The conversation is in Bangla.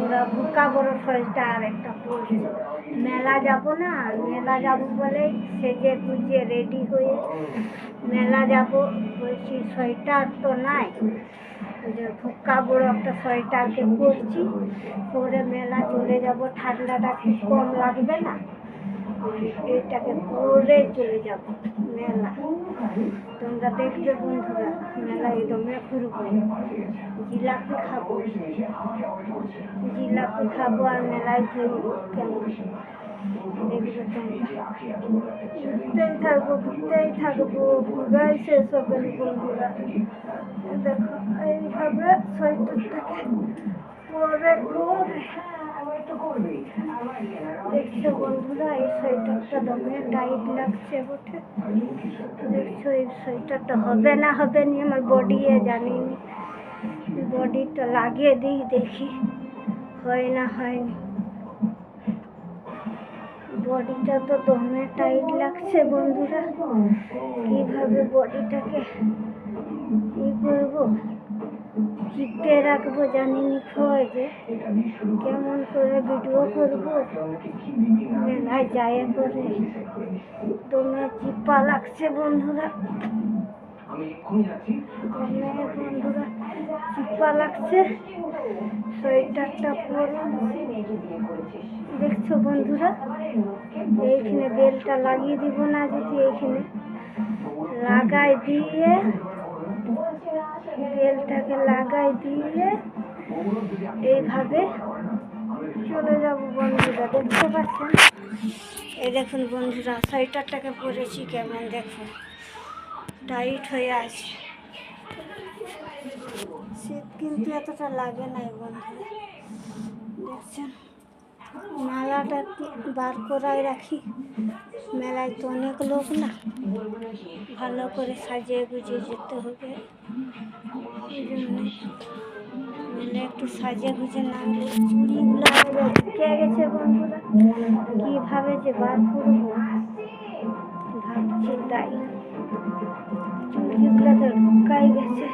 আমরা ভুকা বড় সোয়েটার একটা পরছি। মেলা যাব না, মেলা যাব বলে সেজে গুজে রেডি হয়ে মেলা যাব বলছি, সোয়েটার তো নাই, ওই যে ভুকা বড় একটা সোয়েটারকে পরছি, পরে মেলা চলে যাব। ঠান্ডাটা খুব কম লাগবে না, এইটাকে পরে চলে যাব মেলা। তোমরা দেখবে বন্ধুরা, মেলা একদমে ঘুরবো, জিলাপি খাবো, জিলাপি খাবো আর মেলায় ঘুরবো। কেমন দেখবে তোমরা, ঘুরতেই থাকবো ঘুরতেই থাকবো, ঘুরাই শেষ হবে না বন্ধুরা। দেখো এইভাবে সোয়েটারটাকে পরে দেখছো বন্ধুরা, এই সোয়েটারটা দমে টাইট লাগছে বটে। দেখছো এই সোয়েটারটা হবে না হবে নি আমার বডি জানি, বডিটা লাগিয়ে দিই দেখি হয় না হয়নি। বডিটা তো দমে টাইট লাগছে বন্ধুরা, কিভাবে বডিটাকে ই করবো, চিপে রাখবো জানি নি, যে কেমন করে ভিডিও করবো মেলায় যায় করে, দমে চিপা লাগছে বন্ধুরা, বন্ধুরা চিপা লাগছে সোয়েটারটা পরে। দেখছো বন্ধুরা, এইখানে বেলটা লাগিয়ে দিব না, যদি এইখানে লাগাই দিয়ে বেলটাকে লাগাই দিয়ে এইভাবে চলে যাব বন্ধুরা। দেখতে পাচ্ছেন, এই দেখুন বন্ধুরা সোয়েটারটাকে পরেছি কেমন, দেখো টাইট হয়ে আছে। শীত কিন্তু এতটা লাগে নাই বন্ধুরা, দেখছেন। মেলাটা বার করাই রাখি, মেলায় তো অনেক লোক না, ভালো করে সাজিয়ে গুজিয়ে যেতে হবে। এই জন্য মেলায় একটু সাজিয়ে গুজিয়ে না হলে চুড়িগুলো ঢুকে গেছে বন্ধুরা, কীভাবে যে বার করবো ভাবছি, তাই চুড়িগুলো তো ঢুকাই গেছে।